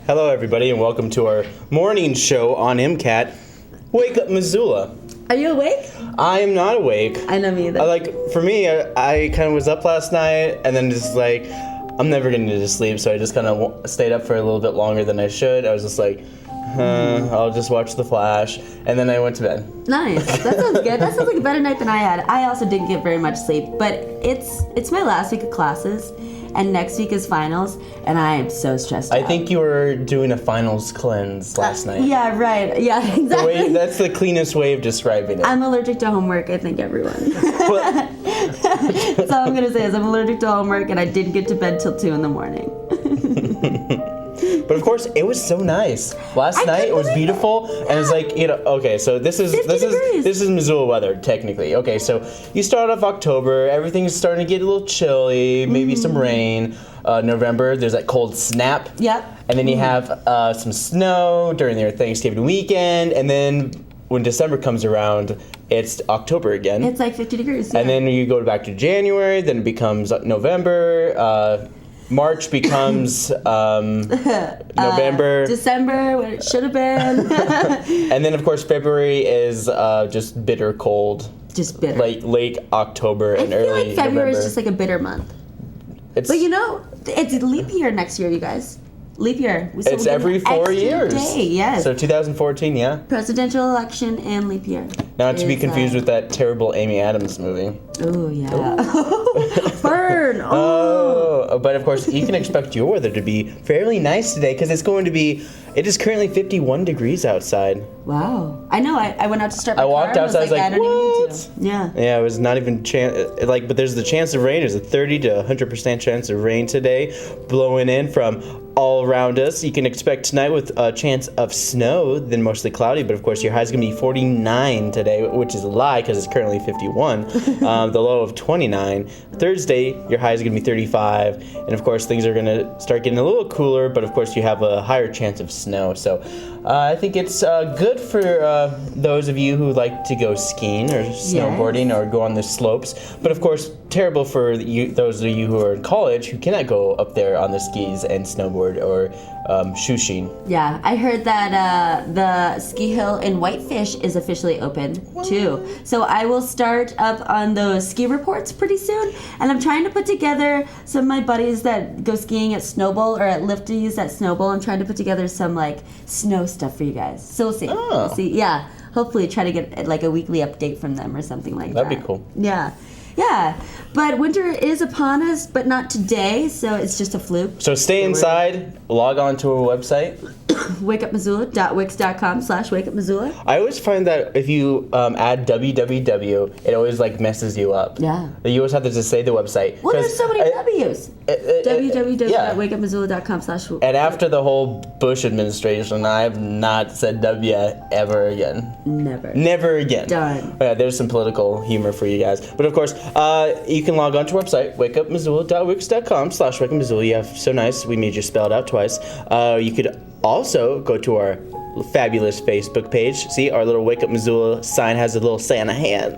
Hello, everybody, and welcome to our morning show on MCAT. Wake Up Missoula. Are you awake? I am not awake. I know me either. For me, I kind of was up last night, and then just like, I'm never going to sleep, so I just kind of stayed up for a little bit longer than I should. I was just like, I'll just watch The Flash, and then I went to bed. Nice. That sounds good. That sounds like a better night than I had. I also didn't get very much sleep, but it's my last week of classes, and next week is finals, and I am so stressed out. I think you were doing a finals cleanse last night. Yeah, right. Yeah, exactly. That's the cleanest way of describing it. I'm allergic to homework, I think, everyone. That's all I'm going to say is I'm allergic to homework, and I didn't get to bed till 2 in the morning. But of course, it was so nice. Last night it was beautiful, and it's like, okay, so this is Missoula weather technically. Okay, so you start off October, everything's starting to get a little chilly, maybe some rain. November, there's that cold snap. Yep. And then you have some snow during their Thanksgiving weekend, and then when December comes around, it's October again. It's like 50 degrees. Yeah. And then you go back to January, then it becomes November. March becomes November. December, when it should have been. And then, of course, February is just bitter cold. Just bitter. Like late October and early November. I feel like February is just like a bitter month. But it's leap year next year, you guys. Leap year. So it's every 4 years. Day, yes. So 2014, yeah. Presidential election and leap year. Not to be confused with that terrible Amy Adams movie. Oh, yeah. Burn! But of course, you can expect your weather to be fairly nice today because it is currently 51 degrees outside. Wow. I know. I went out to start my car. I walked outside, I was like, I don't even need to. Yeah. Yeah, it was not even but there's the chance of rain. There's a 30 to 100% chance of rain today blowing in from all around us. You can expect tonight with a chance of snow, then mostly cloudy, but of course your high is going to be 49 today, which is a lie because it's currently 51. The low of 29. Thursday, your high is going to be 35, and of course things are going to start getting a little cooler, but of course you have a higher chance of snow. So I think it's good for those of you who like to go skiing or snowboarding or go on the slopes, but of course terrible for those of you who are in college who cannot go up there on the skis and snowboard or shooshing. Yeah, I heard that the ski hill in Whitefish is officially open too. So I will start up on those ski reports pretty soon, and I'm trying to put together some of my buddies that go skiing at Snowball or at Lifties at Snowball. I'm trying to put together some like snow stuff for you guys. So we'll see. Oh. We'll see. Yeah, hopefully try to get like a weekly update from them or something like that. That'd be cool. Yeah. Yeah, but winter is upon us, but not today, so it's just a fluke. So stay inside, log on to our website. wakeupmissoula.wix.com/wakeupmissoula. I always find that if you add www, it always like messes you up. Yeah. You always have to just say the website. Well, there's so many W's. www.wakeupmissoula.com/. And after the whole Bush administration, I have not said W ever again. Never again. Done. Yeah, there's some political humor for you guys. But of course, you can log on to our website, wakeupmissoula.wix.com/wakeupmissoula. You have so nice, we made you spell it out twice. You could also go to our fabulous Facebook page. See, our little Wake Up Missoula sign has a little Santa hand.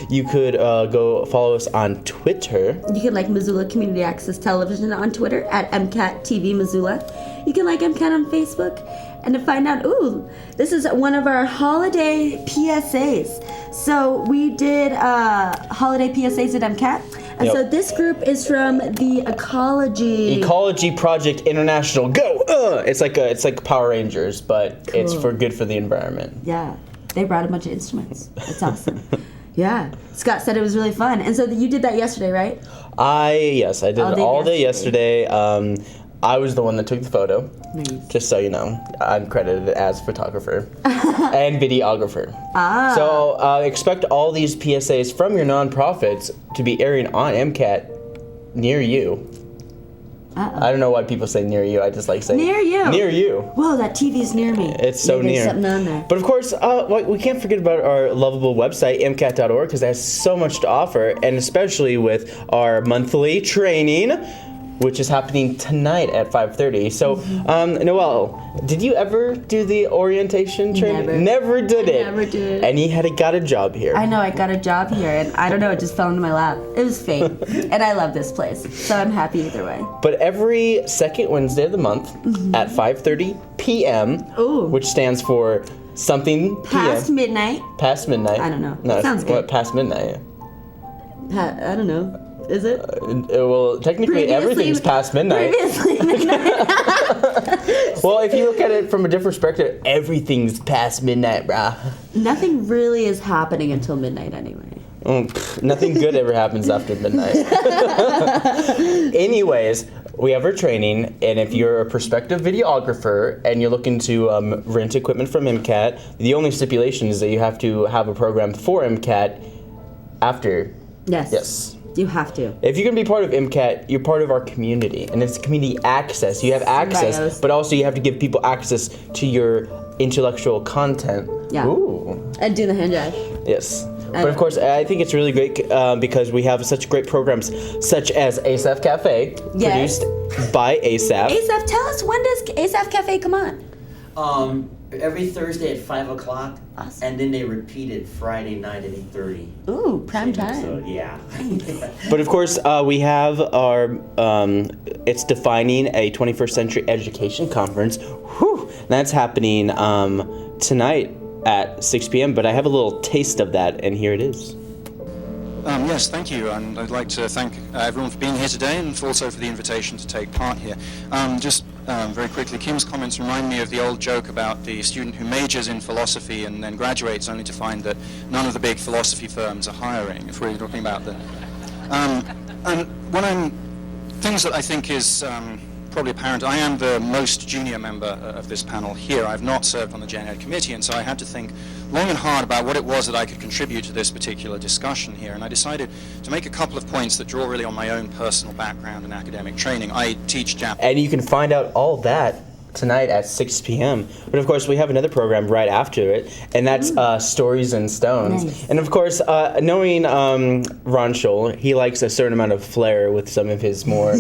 You could go follow us on Twitter. You can like Missoula Community Access Television on Twitter at MCAT TV Missoula. You can like MCAT on Facebook. And to find out, this is one of our holiday PSAs. So we did holiday PSAs at MCAT. And so this group is from the Ecology Project International. Go! It's like Power Rangers, but it's good for the environment. Yeah. They brought a bunch of instruments. It's awesome. Yeah. Scott said it was really fun. And so you did that yesterday, right? Yes, I did it all day yesterday. I was the one that took the photo. Nice. Just so you know, I'm credited as photographer and videographer. So expect all these PSAs from your nonprofits to be airing on MCAT near you. I don't know why people say near you. I just like saying near you. Near you. Whoa, that TV's near me. It's so near. There's something on there. But of course, we can't forget about our lovable website, mcat.org, because it has so much to offer, and especially with our monthly training. which is happening tonight at 5:30. So, Noelle, did you ever do the orientation training? Never did it. Never did. And you got a job here. I know, I got a job here, and I don't know, it just fell into my lap. It was fate, and I love this place, so I'm happy either way. But every second Wednesday of the month at 5:30 p.m., which stands for something Past p.m. midnight. Past midnight. I don't know. No, Sounds good. Past midnight. I don't know. Is it? Well, technically everything's past midnight. Previously midnight. Well, if you look at it from a different perspective, everything's past midnight, brah. Nothing really is happening until midnight anyway. Nothing good ever happens after midnight. Anyways, we have our training, and if you're a prospective videographer and you're looking to rent equipment from MCAT, the only stipulation is that you have to have a program for MCAT after. Yes. You have to. If you're going to be part of MCAT, you're part of our community, and it's community access. You have access, but also you have to give people access to your intellectual content. Yeah. Ooh. And do the hand dash. Yes. But of course, I think it's really great because we have such great programs such as ASAP Cafe, produced by ASAP. ASAP, tell us, when does ASAP Cafe come on? Every Thursday at 5 o'clock. Awesome. And then they repeat it Friday night at 8:30. Ooh, prime time. So, yeah. But of course, we have our, it's defining a 21st century education conference. Whew, that's happening tonight at 6 p.m., but I have a little taste of that, and here it is. Yes, thank you, and I'd like to thank everyone for being here today and also for the invitation to take part here. Very quickly, Kim's comments remind me of the old joke about the student who majors in philosophy and then graduates only to find that none of the big philosophy firms are hiring, if we're talking about the... things that I think is probably apparent, I am the most junior member of this panel here. I've not served on the Gen Ed committee, and so I had to think long and hard about what it was that I could contribute to this particular discussion here, and I decided to make a couple of points that draw really on my own personal background and academic training. I teach Japanese. And you can find out all that tonight at 6 p.m. But of course, we have another program right after it, and that's Stories and Stones. Nice. And of course, knowing Ron Scholl, he likes a certain amount of flair with some of his more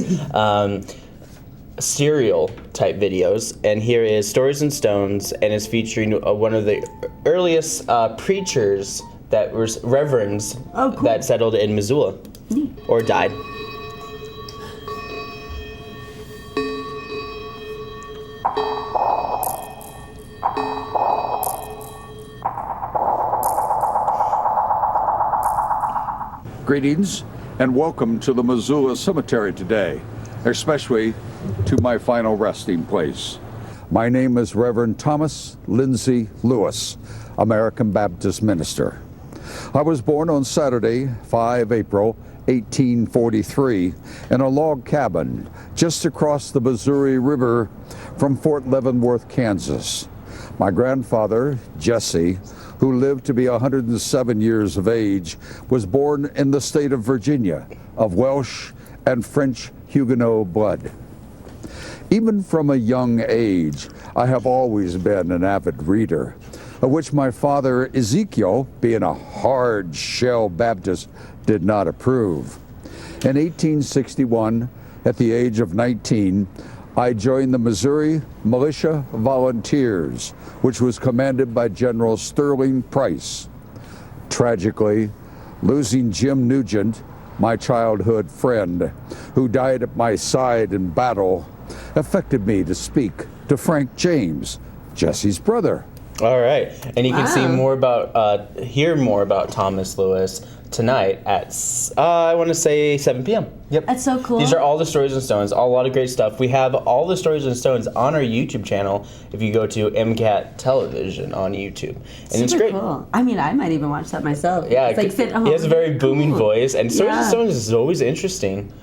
serial type videos. And here is Stories and Stones, and it's featuring one of the earliest preachers that was reverends that settled in Missoula or died. Greetings and welcome to the Missoula Cemetery today, especially to my final resting place. My name is Reverend Thomas Lindsay Lewis, American Baptist minister. I was born on Saturday, 5 April 1843, in a log cabin just across the Missouri River from Fort Leavenworth, Kansas. My grandfather, Jesse, who lived to be 107 years of age, was born in the state of Virginia, of Welsh and French Huguenot blood. Even from a young age, I have always been an avid reader, of which my father Ezekiel, being a hard shell Baptist, did not approve. In 1861, at the age of 19, I joined the Missouri Militia Volunteers, which was commanded by General Sterling Price. Tragically, losing Jim Nugent, my childhood friend, who died at my side in battle, affected me to speak to Frank James, Jesse's brother. All right, and you can see more about, hear more about Thomas Lewis tonight at, I want to say 7 p.m. Yep. That's so cool. These are all the Stories and Stones, a lot of great stuff. We have all the Stories and Stones on our YouTube channel if you go to MCAT Television on YouTube. And it's great. Cool. I mean, I might even watch that myself. Yeah, it's like sitting at home. He has a very booming voice, and Stories and Yeah. Stones is always interesting.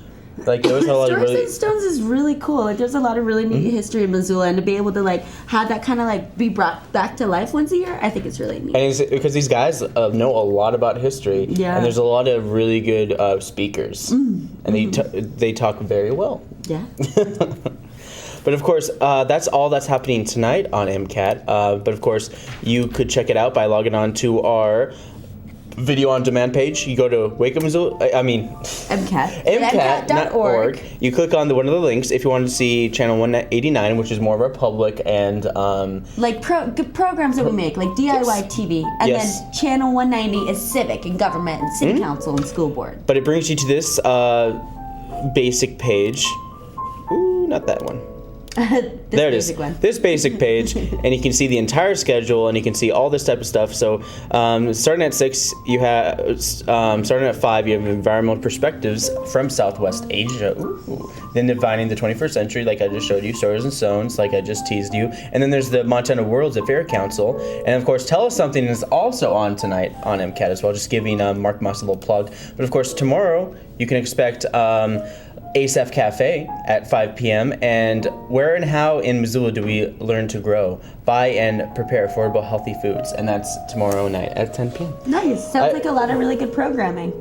Like, there was a lot of Stories really... and Stones is really cool. Like, there's a lot of really neat history in Missoula, and to be able to like have that kind of like be brought back to life once a year, I think it's really neat. And it's because these guys know a lot about history, and there's a lot of really good speakers, and they talk very well. Yeah. But of course, that's all that's happening tonight on MCAT. But of course, you could check it out by logging on to our video on demand page. You go to Wake Up Missoula. MCAT. MCAT.org. You click on one of the links if you want to see channel 189, which is more of our public and programs that we make, like DIY TV, and Yes. then channel 190 is civic and government and city council and school board. But it brings you to this basic page. Ooh, not that one. There it is. basic one. This basic page, and you can see the entire schedule, and you can see all this type of stuff. So, starting at 6, you have starting at 5, you have environmental perspectives from Southwest Asia. Ooh. Then defining the 21st century, like I just showed you, stories and stones, like I just teased you. And then there's the Montana World's Affair Council, and of course, Tell Us Something is also on tonight on MCAT as well. Just giving Mark Moss a little plug. But of course, tomorrow you can expect. ASAF Cafe at 5 p.m. And where and how in Missoula do we learn to grow, buy, and prepare affordable, healthy foods? And that's tomorrow night at 10 p.m. Nice. Sounds like a lot of really good programming.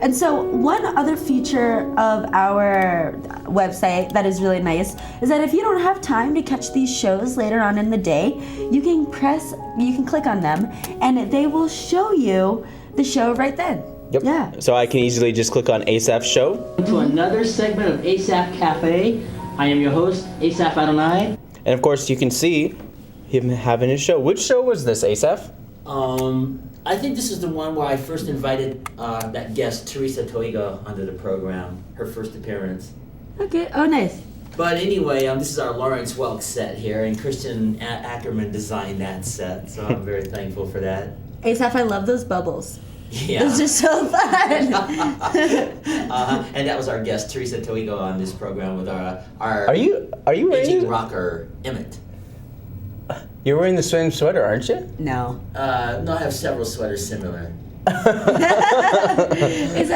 And so one other feature of our website that is really nice is that if you don't have time to catch these shows later on in the day, you can click on them, and they will show you the show right then. Yep. Yeah. So I can easily just click on ASAF show. To another segment of ASAP Cafe. I am your host, ASAP Adonai. And of course, you can see him having his show. Which show was this, ASAF? I think this is the one where I first invited that guest, Teresa Toiga, onto the program. Her first appearance. Okay. Oh, nice. But anyway, this is our Lawrence Welk set here, and Christian Ackerman designed that set, so I'm very thankful for that. ASAP, I love those bubbles. Yeah. It's just so fun. And that was our guest, Teresa Toigo, on this program with our Are you aging wearing? rocker, Emmett. You're wearing the same sweater, aren't you? No. No, I have several sweaters similar. ASAP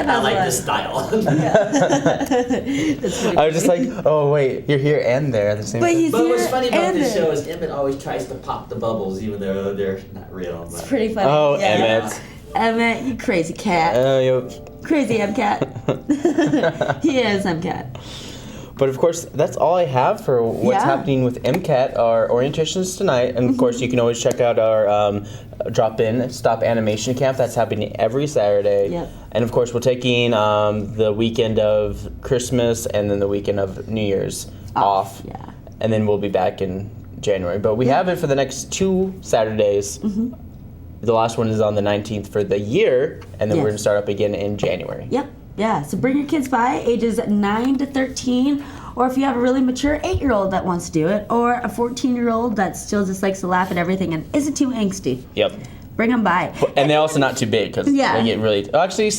I like has this style. That's pretty I was just like, oh wait, you're here and there at the same But time. he's But here what's funny about and this there. show is Emmett always tries to pop the bubbles, even though they're not real. It's But. pretty funny. Oh, Yeah. Emmett. Emmett, you crazy cat. Crazy MCAT. He is MCAT. But of course, that's all I have for what's Yeah. happening with MCAT. Our orientations tonight, and of course, you can always check out our drop-in stop animation camp that's happening every Saturday. Yep. And of course, we're taking the weekend of Christmas and then the weekend of New Year's off. Yeah. And then we'll be back in January. But we have it for the next 2 Saturdays. The last one is on the 19th for the year, and then we're Yes. going to start up again in January. Yep. Yeah. So bring your kids by, ages 9 to 13, or if you have a really mature 8-year-old that wants to do it, or a 14-year-old that still just likes to laugh at everything and isn't too angsty. Yep. Bring them by. And they're also not too big because Yeah. they get really. Actually,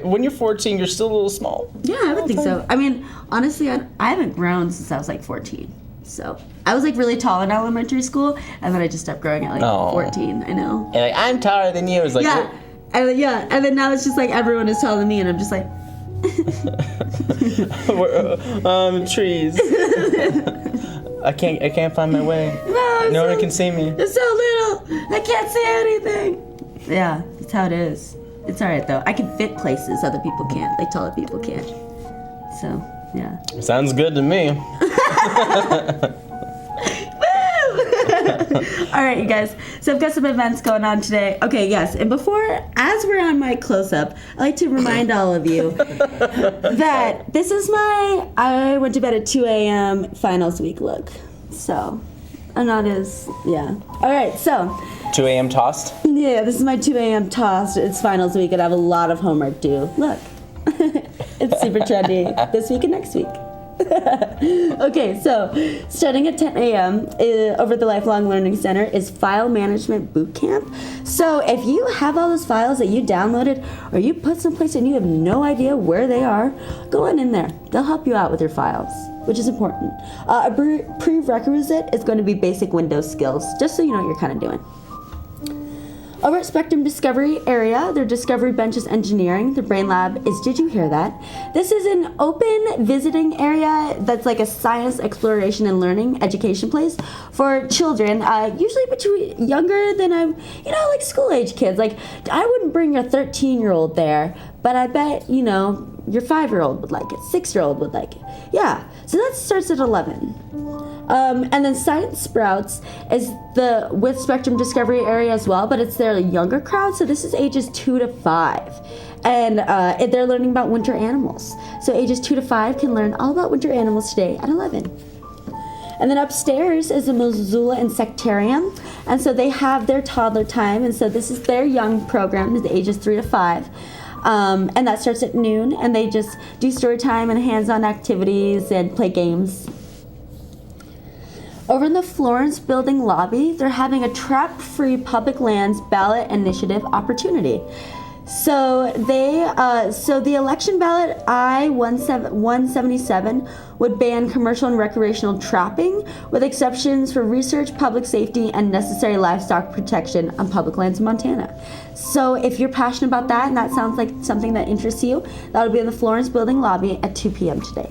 when you're 14, you're still a little small. Yeah, I would think so. I mean, honestly, I haven't grown since I was like 14. So I was like really tall in elementary school, and then I just stopped growing at like Aw. 14. I know. And like, I'm taller than you. It's like, Yeah. And then now it's just like everyone is taller than me, and I'm just like, trees. I can't find my way. No one can see me. it's so little. I can't see anything. Yeah, that's how it is. It's all right though. I can fit places other people can't, like taller people can't. So yeah. Sounds good to me. All right, you guys. So I've got some events going on today. Okay, yes. And as we're on my close-up, I like to remind all of you that this is I went to bed at 2 a.m. finals week look. So, I'm not yeah. All right, so. 2 a.m. tossed. Yeah, this is my 2 a.m. toss. It's finals week, and I have a lot of homework due. Look. It's super trendy this week and next week. Okay, so starting at 10 a.m. Over at the Lifelong Learning Center is File Management Boot Camp. So if you have all those files that you downloaded or you put someplace and you have no idea where they are, go on in there. They'll help you out with your files, which is important. A prerequisite is going to be basic Windows skills, just so you know what you're kind of doing. Over at Spectrum Discovery area, their Discovery Bench is engineering. The Brain Lab is Did You Hear That? This is an open visiting area that's like a science exploration and learning education place for children, usually between younger than like school age kids. Like, I wouldn't bring your 13-year-old there, but I bet, your 5-year-old would like it, 6-year-old would like it. Yeah, so that starts at 11. And then Science Sprouts is the with Spectrum Discovery area as well, but it's their younger crowd. So this is ages 2 to 5. And they're learning about winter animals. So ages 2 to 5 can learn all about winter animals today at 11. And then upstairs is the Missoula Insectarium. And so they have their toddler time. And so this is their young program, the ages 3 to 5. And that starts at noon. And they just do story time and hands-on activities and play games. Over in the Florence Building lobby, they're having a trap-free public lands ballot initiative opportunity. So the election ballot I-177 would ban commercial and recreational trapping, with exceptions for research, public safety, and necessary livestock protection on public lands in Montana. So if you're passionate about that and that sounds like something that interests you, that'll be in the Florence Building lobby at 2 p.m. today.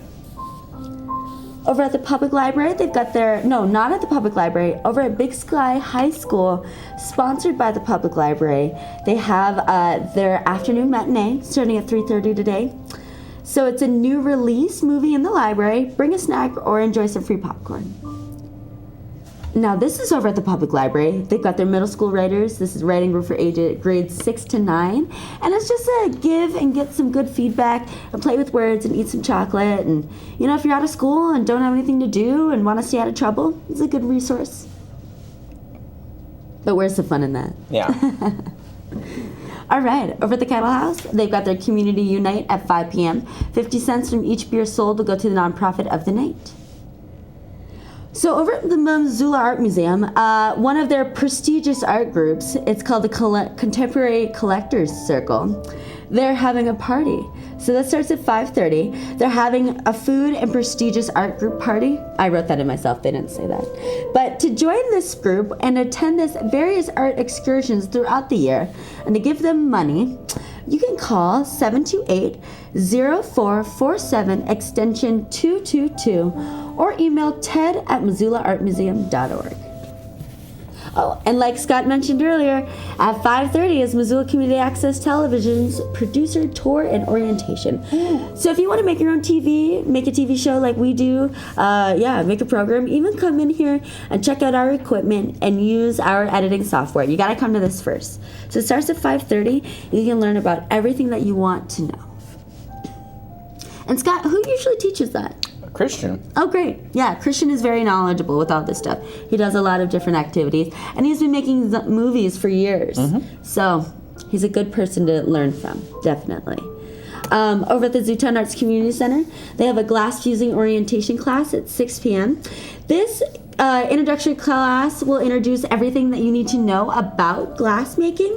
Over at the public library, they've got not at the public library, over at Big Sky High School, sponsored by the public library, they have their afternoon matinee starting at 3:30 today. So it's a new release movie in the library. Bring a snack or enjoy some free popcorn. Now this is over at the public library. They've got their middle school writers. This is writing group for grades 6 to 9. And it's just a give and get some good feedback and play with words and eat some chocolate. And, if you're out of school and don't have anything to do and want to stay out of trouble, it's a good resource. But where's the fun in that? Yeah. All right, over at the Kettle House, they've got their Community Unite at 5 p.m. 50 cents from each beer sold will go to the nonprofit of the night. So over at the Missoula Art Museum, one of their prestigious art groups, it's called the Contemporary Collectors Circle. They're having a party. So that starts at 5:30. They're having a food and prestigious art group party. I wrote that in myself, they didn't say that. But to join this group and attend this various art excursions throughout the year and to give them money, you can call 728-0447 extension 222 or email ted@missoulaartmuseum.org. Oh, and like Scott mentioned earlier, at 5:30 is Missoula Community Access Television's producer tour and orientation. So if you want to make your own TV, make a TV show like we do, make a program, even come in here and check out our equipment and use our editing software. You got to come to this first. So it starts at 5:30. You can learn about everything that you want to know. And Scott, who usually teaches that? Christian. Oh, great. Yeah, Christian is very knowledgeable with all this stuff. He does a lot of different activities, and he's been making movies for years. Mm-hmm. So he's a good person to learn from, definitely. Over at the Zootown Arts Community Center, they have a glass fusing orientation class at 6 p.m. This introductory class will introduce everything that you need to know about glass making.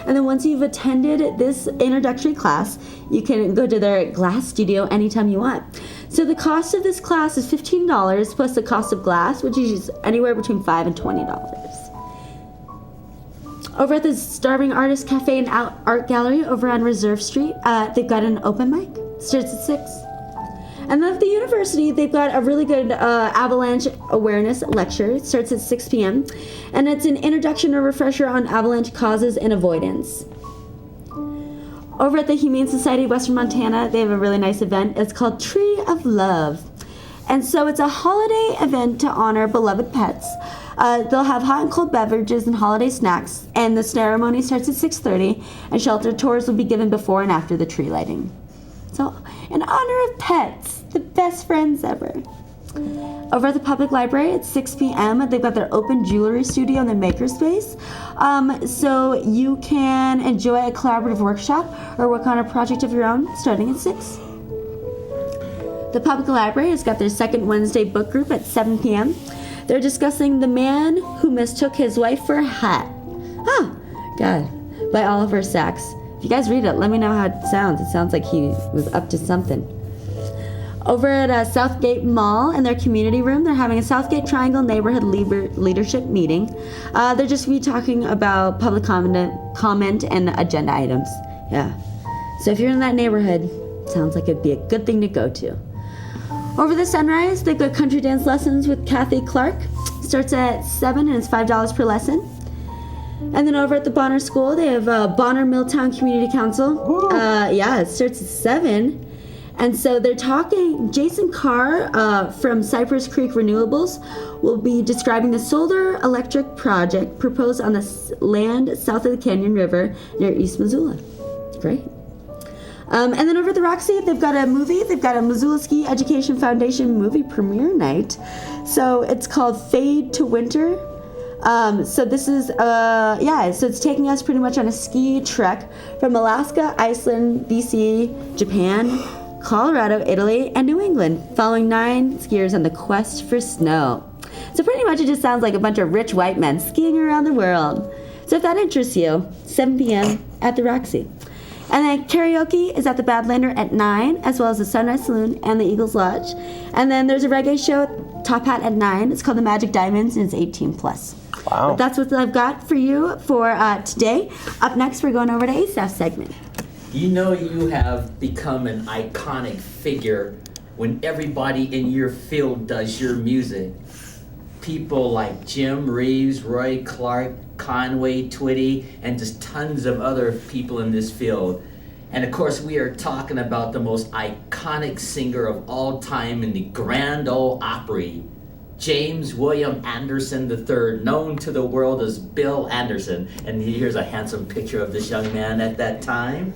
And then once you've attended this introductory class, you can go to their glass studio anytime you want. So the cost of this class is $15 plus the cost of glass, which is anywhere between $5 and $20. Over at the Starving Artist Cafe and Art Gallery over on Reserve Street, they've got an open mic. Starts at 6. And then at the university, they've got a really good avalanche awareness lecture. It starts at 6 p.m. And it's an introduction or refresher on avalanche causes and avoidance. Over at the Humane Society of Western Montana, they have a really nice event. It's called Tree of Love. And so it's a holiday event to honor beloved pets. They'll have hot and cold beverages and holiday snacks. And the ceremony starts at 6:30. And shelter tours will be given before and after the tree lighting. So, in honor of pets, the best friends ever. Over at the public library at 6 p.m., they've got their open jewelry studio in the makerspace. So you can enjoy a collaborative workshop or work on a project of your own starting at 6. The public library has got their second Wednesday book group at 7 p.m. They're discussing The Man Who Mistook His Wife for a Hat. Oh, God, by Oliver Sacks. If you guys read it, let me know how it sounds. It sounds like he was up to something. Over at Southgate Mall in their community room, they're having a Southgate Triangle Neighborhood Leadership meeting. They're just going to be talking about public comment and agenda items. Yeah. So if you're in that neighborhood, sounds like it'd be a good thing to go to. Over the Sunrise, they've got country dance lessons with Kathy Clark. Starts at 7 and it's $5 per lesson. And then over at the Bonner School, they have Bonner Milltown Community Council. It starts at 7. And so they're talking, Jason Carr from Cypress Creek Renewables will be describing the solar electric project proposed on the land south of the Canyon River near East Missoula. Great. And then over at the Roxy, they've got a movie. They've got a Missoula Ski Education Foundation movie premiere night. So it's called Fade to Winter. So this is, so it's taking us pretty much on a ski trek from Alaska, Iceland, BC, Japan, Colorado, Italy, and New England, following 9 skiers on the quest for snow. So pretty much it just sounds like a bunch of rich white men skiing around the world. So if that interests you, 7 p.m. at the Roxy. And then karaoke is at the Badlander at 9, as well as the Sunrise Saloon and the Eagles Lodge. And then there's a reggae show at Top Hat at 9. It's called the Magic Diamonds, and it's 18 plus. Wow. But that's what I've got for you for today. Up next, we're going over to ASAF's segment. You know you have become an iconic figure when everybody in your field does your music. People like Jim Reeves, Roy Clark, Conway Twitty, and just tons of other people in this field. And of course, we are talking about the most iconic singer of all time in the Grand Ole Opry, James William Anderson III, known to the world as Bill Anderson. And here's a handsome picture of this young man at that time.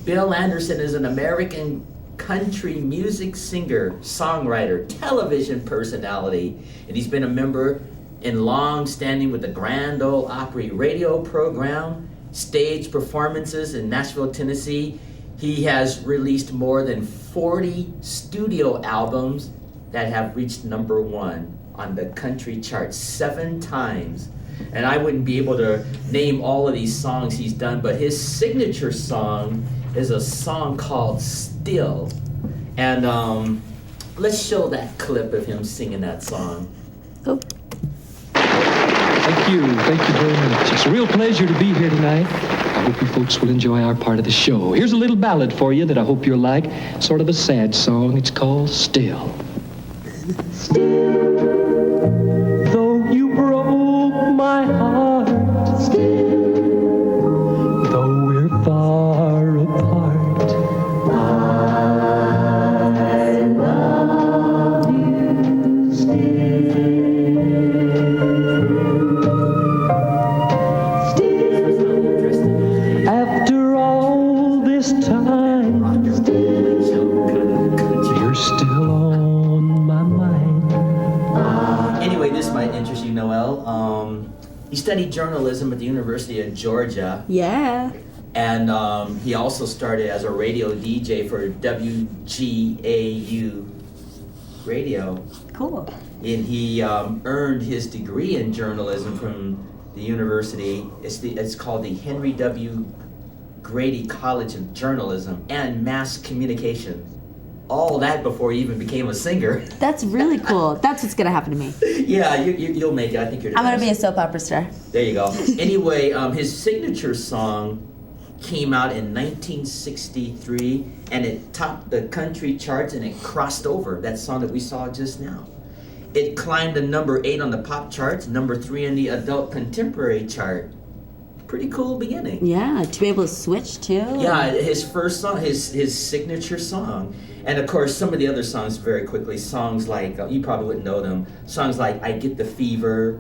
Bill Anderson is an American country music singer, songwriter, television personality, and he's been a member in long standing with the Grand Ole Opry radio program, stage performances in Nashville, Tennessee. He has released more than 40 studio albums that have reached #1 on the country charts 7 times. And I wouldn't be able to name all of these songs he's done, but his signature song is a song called Still. And let's show that clip of him singing that song. Oh. Thank you very much. It's a real pleasure to be here tonight. I hope you folks will enjoy our part of the show. Here's a little ballad for you that I hope you'll like. Sort of a sad song. It's called Still. Still, though you broke my heart, still, though we're far apart, I love you still. After all this time, you're still on my mind. Anyway, this might interest you, Noel. He studied journalism at the University of Georgia, Yeah. and he also started as a radio DJ for WGAU radio. Cool. And he earned his degree in journalism from the university. It's called the Henry W. Grady College of Journalism and Mass Communication. All that before he even became a singer. That's really cool. That's what's going to happen to me. Yeah, you'll make it. I think you're the I'm going to best. be a soap opera star. There you go. Anyway, his signature song came out in 1963, and it topped the country charts, and it crossed over that song that we saw just now. It climbed to #8 on the pop charts, #3 in the adult contemporary chart. Pretty cool beginning. Yeah, to be able to switch too. Yeah, his first song, his signature song. And of course, some of the other songs very quickly. Songs like, you probably wouldn't know them, songs like I Get the Fever,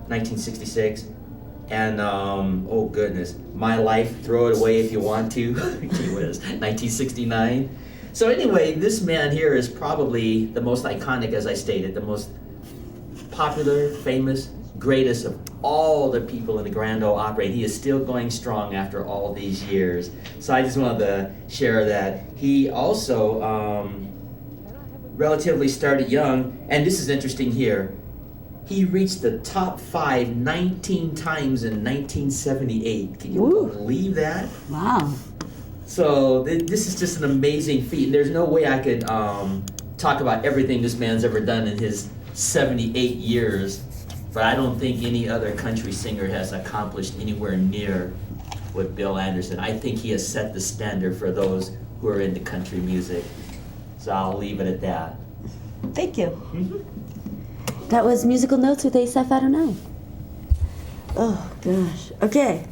1966. And, oh goodness, My Life, Throw It Away If You Want To, gee whiz, 1969. So anyway, this man here is probably the most iconic, as I stated, the most popular, famous, greatest of all the people in the Grand Ole Opry. He is still going strong after all these years. So I just wanted to share that. He also relatively started young, and this is interesting here. He reached the top 5 19 times in 1978. Can you Woo. believe that? Wow. So this is just an amazing feat. And there's no way I could talk about everything this man's ever done in his 78 years. But I don't think any other country singer has accomplished anywhere near what Bill Anderson. I think he has set the standard for those who are into country music. So I'll leave it at that. Thank you. That was Musical Notes with Asaph I Don't Know. Oh, gosh. Okay.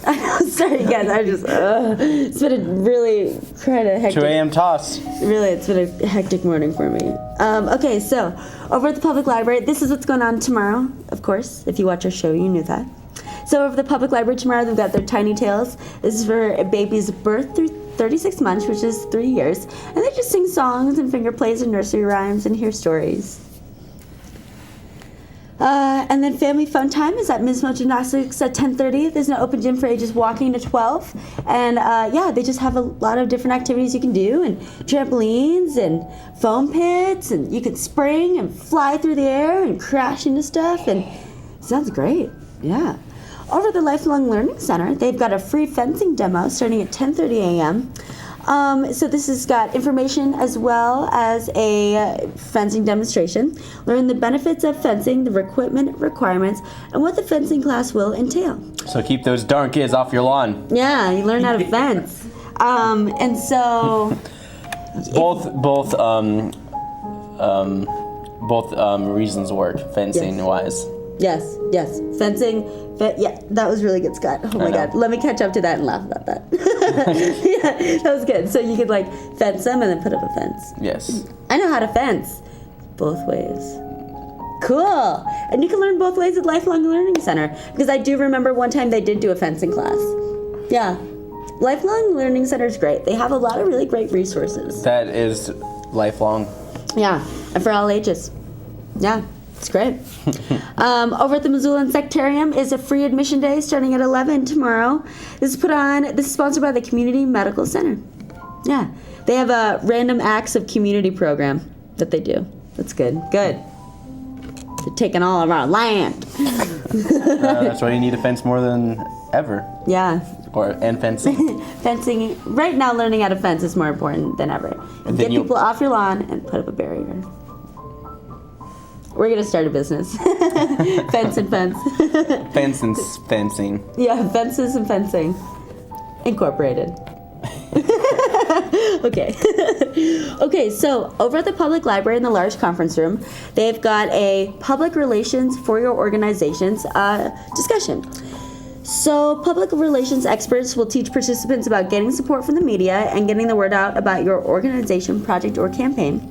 I know Sorry, guys. It's been a really kind of hectic. 2 a.m. toss. Really, it's been a hectic morning for me. Okay, so over at the public library, this is what's going on tomorrow. Of course, if you watch our show, you knew that. So over the public library tomorrow, they've got their Tiny Tales. This is for a baby's birth through 36 months, which is 3 years, and they just sing songs and finger plays and nursery rhymes and hear stories. And then family fun time is at Mismo Gymnastics at 10:30. There's an open gym for ages walking to 12. And they just have a lot of different activities you can do, and trampolines and foam pits, and you can spring and fly through the air and crash into stuff, and it sounds great. Yeah. Over at the Lifelong Learning Center, they've got a free fencing demo starting at 10:30 a.m. So this has got information as well as a fencing demonstration. Learn the benefits of fencing, the equipment requirements, and what the fencing class will entail. So keep those darn kids off your lawn. Yeah, you learn how to fence. And so... Both reasons work, fencing-wise. Yes. Fencing. Yeah, that was really good, Scott. Oh my God. Let me catch up to that and laugh about that. Yeah, that was good. So you could like fence them and then put up a fence. Yes. I know how to fence both ways. Cool. And you can learn both ways at Lifelong Learning Center, because I do remember one time they did do a fencing class. Yeah. Lifelong Learning Center is great. They have a lot of really great resources. That is lifelong. Yeah, and for all ages. Yeah. It's great. Over at the Missoula Insectarium is a free admission day starting at 11 tomorrow. This is sponsored by the Community Medical Center. Yeah. They have a random acts of community program that they do. That's good. Good. They're taking all of our land. That's why you need a fence more than ever. Yeah. And fencing. Fencing. Right now, learning how to fence is more important than ever. Get people off your lawn and put up a barrier. We're going to start a business. Fence and fence. Fence and fencing. Yeah, fences and fencing. Incorporated. Okay. Okay, so over at the public library in the large conference room, they've got a public relations for your organization's discussion. So public relations experts will teach participants about getting support from the media and getting the word out about your organization, project, or campaign.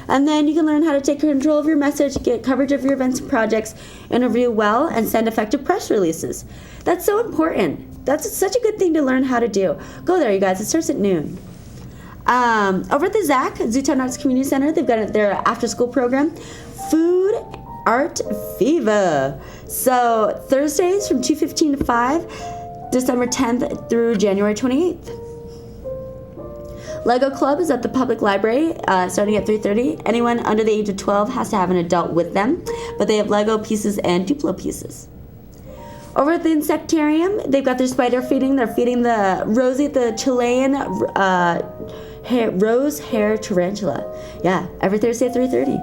And then you can learn how to take control of your message, get coverage of your events and projects, interview well, and send effective press releases. That's so important. That's such a good thing to learn how to do. Go there, you guys. It starts at noon. Over at the ZAC, Zootown Arts Community Center, they've got their after-school program, Food Art Fever. So Thursdays from 2:15 to 5, December 10th through January 28th. Lego Club is at the public library starting at 3:30. Anyone under the age of 12 has to have an adult with them, but they have Lego pieces and Duplo pieces. Over at the Insectarium, they've got their spider feeding. They're feeding the Rosie, the Chilean rose hair tarantula. Yeah, every Thursday at 3:30.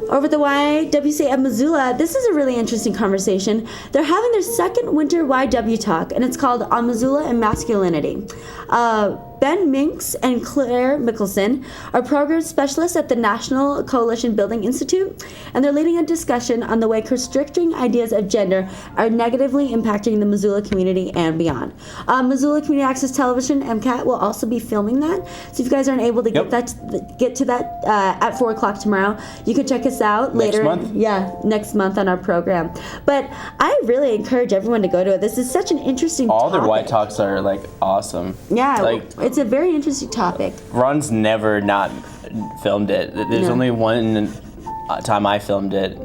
Over at the YWCA of Missoula, this is a really interesting conversation. They're having their second winter YW talk, and it's called On Missoula and Masculinity. Ben Minks and Claire Mickelson are program specialists at the National Coalition Building Institute, and they're leading a discussion on the way constricting ideas of gender are negatively impacting the Missoula community and beyond. Missoula Community Access Television, MCAT, will also be filming that. So if you guys aren't able to get to that at 4 o'clock tomorrow, you can check us out later. Next month? Yeah, next month on our program. But I really encourage everyone to go to it. This is such an interesting All topic. their white talks are like awesome. Yeah, Like, it's a very interesting topic. Ron's never not filmed it. There's No. only one time I filmed it.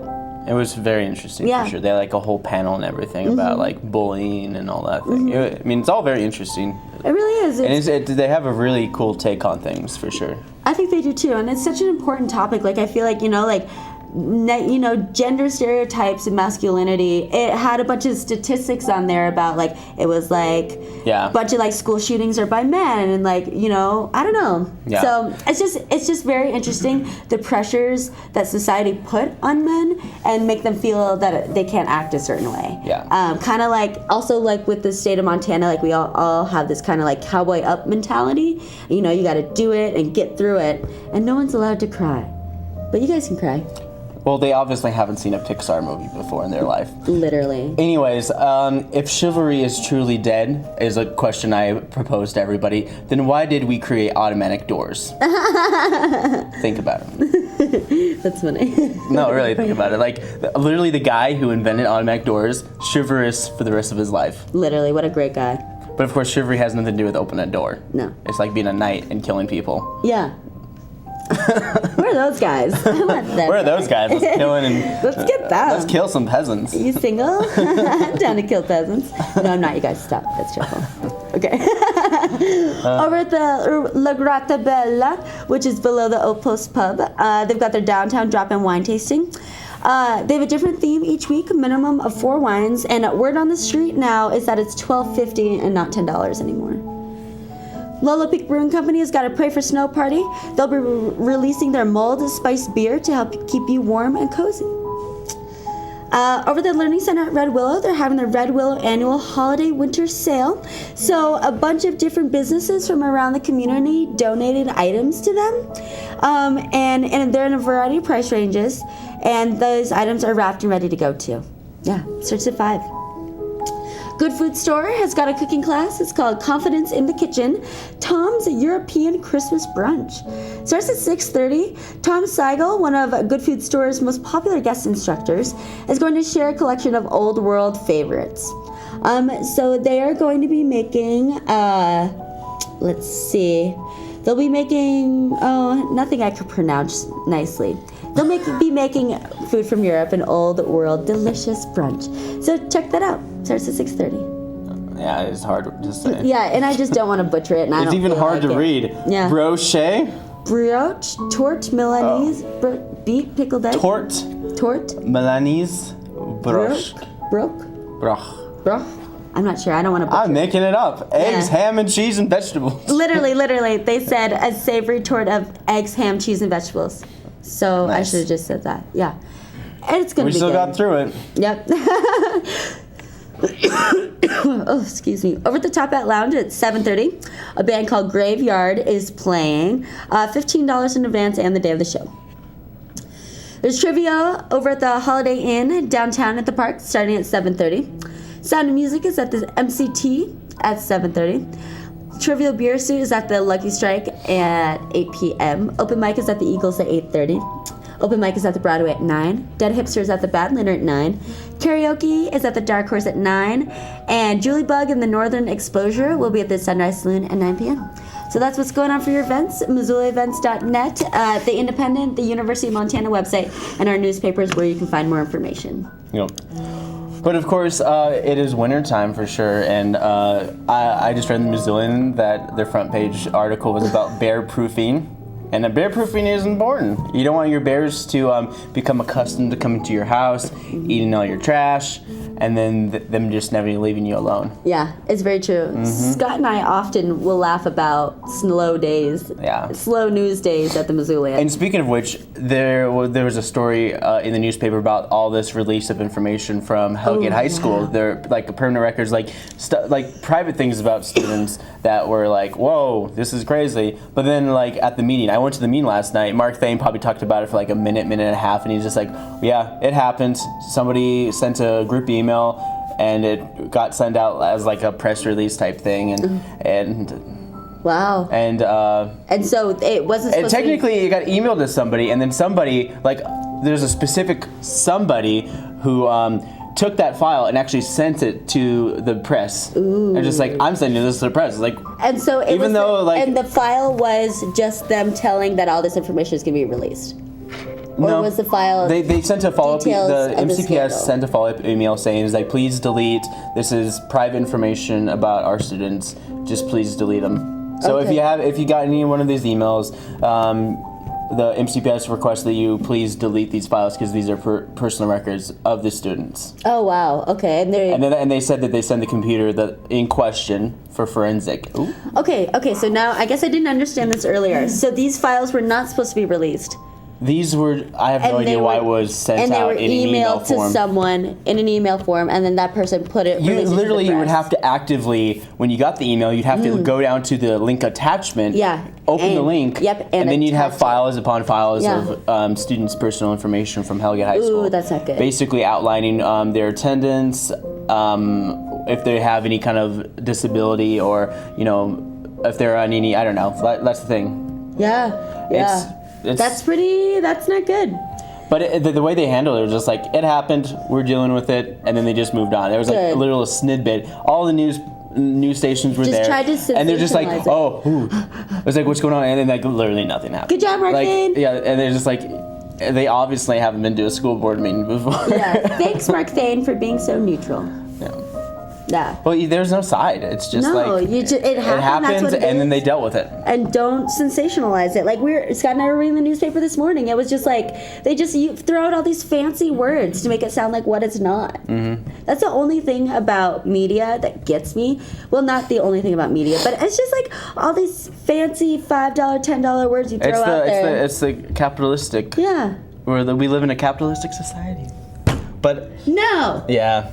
It was very interesting Yeah. for sure. They had like a whole panel and everything about like bullying and all that thing. I mean, it's all very interesting. It really is. And they have a really cool take on things for sure. I think they do too, and it's such an important topic. Like I feel like gender stereotypes and masculinity. It had a bunch of statistics on there about like it was like a bunch of like school shootings are by men and like I don't know. Yeah. So it's just very interesting the pressures that society put on men and make them feel that they can't act a certain way. Yeah. Kind of like also like with the state of Montana, like we all have this kind of like cowboy up mentality. You got to do it and get through it, and no one's allowed to cry, but you guys can cry. Well, they obviously haven't seen a Pixar movie before in their life. Literally. Anyways, if chivalry is truly dead, is a question I propose to everybody, then why did we create automatic doors? Think about it. That's funny. No, really, think about it. Like, literally the guy who invented automatic doors, chivalrous for the rest of his life. Literally, what a great guy. But of course, chivalry has nothing to do with opening a door. No. It's like being a knight and killing people. Yeah. Where are those guys? I want them. Where are those guys? Let's kill and Let's get them. let's kill some peasants. You single? I'm down to kill peasants. No, I'm not. You guys stop. That's terrible. Okay. Over at the La Grata Bella, which is below the Outpost Pub, they've got their downtown drop-in wine tasting. They have a different theme each week, a minimum of 4 wines, and word on the street now is that it's $12.50 and not $10 anymore. Lolo Peak Brewing Company has got a Pray for Snow party. They'll be releasing their mulled spiced beer to help keep you warm and cozy. Over at the Learning Center at Red Willow, they're having their Red Willow annual holiday winter sale. So a bunch of different businesses from around the community donated items to them. And they're in a variety of price ranges. And those items are wrapped and ready to go too. Yeah, starts at 5. Good Food Store has got a cooking class. It's called Confidence in the Kitchen. Tom's European Christmas Brunch. Starts at 6:30. Tom Seigel, one of Good Food Store's most popular guest instructors, is going to share a collection of old world favorites. So they are going to be making, let's see. They'll be making, nothing I could pronounce nicely. They'll be making food from Europe, an old world delicious brunch. So check that out. Starts at 6:30. Yeah, it's hard to say. Yeah, and I just don't want to butcher it. And It's even hard to read. Yeah. Brochet? Brioche, tort, Milanese, beet, pickled egg. Tort. Milanese? Broch. Broch. I'm not sure. I don't want to butcher I'm making it up. Eggs, Yeah. ham, and cheese and vegetables. Literally, they said a savory tort of eggs, ham, cheese, and vegetables. So I Nice. should have just said that. Yeah. And it's going We to be still good. got through it. Yep. Oh, excuse me. Over at the Top Hat Lounge at 7:30, a band called Graveyard is playing. $15 in advance and the day of the show. There's trivia over at the Holiday Inn downtown at the park starting at 7:30. Sound of Music is at the MCT at 7:30. Trivial Beer Suit is at the Lucky Strike at 8 p.m. Open mic is at the Eagles at 8:30. Open mic is at the Broadway at 9. Dead Hipsters at the Badlander at 9. Karaoke is at the Dark Horse at 9. And Julie Bug and the Northern Exposure will be at the Sunrise Saloon at 9 p.m. So that's what's going on for your events. MissoulaEvents.net, the Independent, the University of Montana website, and our newspapers where you can find more information. Yep. But of course, it is winter time for sure, and I just read in the Missoulian that their front page article was about bear proofing. And the bear proofing is important. You don't want your bears to become accustomed to coming to your house, eating all your trash, and then them just never leaving you alone. Yeah, it's very true. Scott and I often will laugh about slow days, slow news days at the Missoulian. And speaking of which, there was a story in the newspaper about all this release of information from Hellgate High School. They're like permanent records, like private things about students that were like, whoa, this is crazy. But then like at the meeting, I went to the meeting last night. Mark Thane probably talked about it for like a minute and a half, and he's just like, yeah, it happened. Somebody sent a group email, and it got sent out as like a press release type thing, and wow. And so it wasn't. And technically, it got emailed to somebody, and then somebody there's a specific somebody who took that file and actually sent it to the press. And just like, I'm sending this to the press. It's like, and so it even though and the file was just them telling that all this information is going to be released. No, or was the file? They sent a follow-up. The MCPS sent a follow-up email saying, like, please delete. This is private information about our students. Just please delete them. So if you got any one of these emails, the MCPS requests that you please delete these files because these are personal records of the students. Oh wow. Okay. And they said that they sent the computer in question for forensic. Ooh. Okay. So now I guess I didn't understand this earlier. So these files were not supposed to be released. These were, I have no idea why it was sent out in an email to form. someone in an email form, and then that person put it. You released it to the would press. have to actively, when you got the email, you'd have to go down to the link attachment, open the link, and then you'd have attach files upon files Yeah. of students' personal information from Hellgate High School. Ooh, that's not good. Basically outlining their attendance, if they have any kind of disability, or, if they're on any, I don't know. That's the thing. Yeah. It's That's not good. But the way they handled it was just like, it happened, we're dealing with it, and then they just moved on. There was like a Good. little snidbit. All the news stations were Just there. tried to and they're just like, sensationalize it. oh, ooh. It was like, what's going on? And then like literally nothing happened. Good job, Like, Mark. yeah, and they're just like, they obviously haven't been to a school board meeting before. Yeah. Thanks, Mark Thane, for being so neutral. Yeah. Yeah. Well, there's no side. It's just No, like, it happened, that's what it and then is. they dealt with it. And don't sensationalize it. Like Scott and I were reading the newspaper this morning. It was just like you throw out all these fancy words to make it sound like what it's not. Mm-hmm. That's the only thing about media that gets me. Well, not the only thing about media, but it's just like all these fancy $5, $10 words you throw out there. It's the capitalistic. Yeah. We live in a capitalistic society. But No, yeah.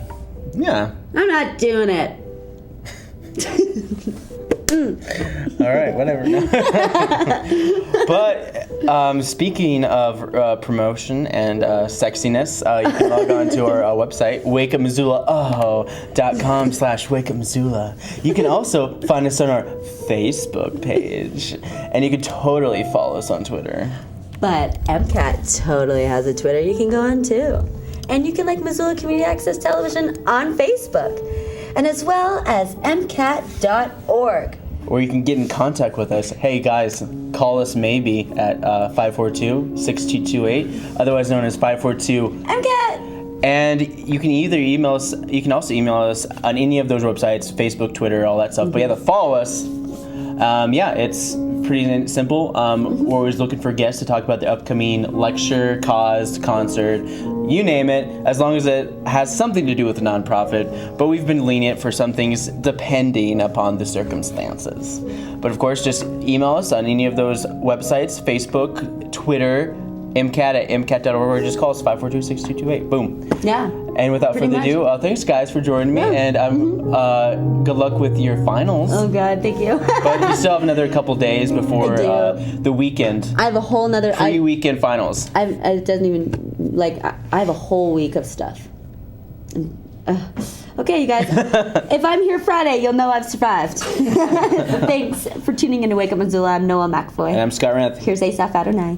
I'm not doing it. All right, whatever. But speaking of promotion and sexiness, you can log on to our website, wakeupmissoula.com/wakeupmissoula. You can also find us on our Facebook page, and you can totally follow us on Twitter. But MCAT totally has a Twitter you can go on too. And you can like Missoula Community Access Television on Facebook. And as well as MCAT.org. Or you can get in contact with us. Hey guys, call us maybe at 542-6228, otherwise known as 542 MCAT! And you can either email us, you can also email us on any of those websites, Facebook, Twitter, all that stuff. But yeah, to follow us, it's pretty simple. We're always looking for guests to talk about the upcoming lecture, cause, concert, you name it, as long as it has something to do with a nonprofit. But we've been lenient for some things depending upon the circumstances. But of course, just email us on any of those websites, Facebook, Twitter, MCAT at MCAT.org, or just call us 542-6228. Boom. Yeah. And without Pretty further much. ado, thanks guys for joining me, and good luck with your finals. Oh God, thank you. But you still have another couple days before I the weekend. I have a whole nother... Pre-weekend finals. it doesn't even... I have a whole week of stuff. Okay, you guys. If I'm here Friday, you'll know I've survived. Thanks for tuning in to Wake Up Missoula. I'm Noah McFoy. And I'm Scott Ranth. Here's Asaph Adonai.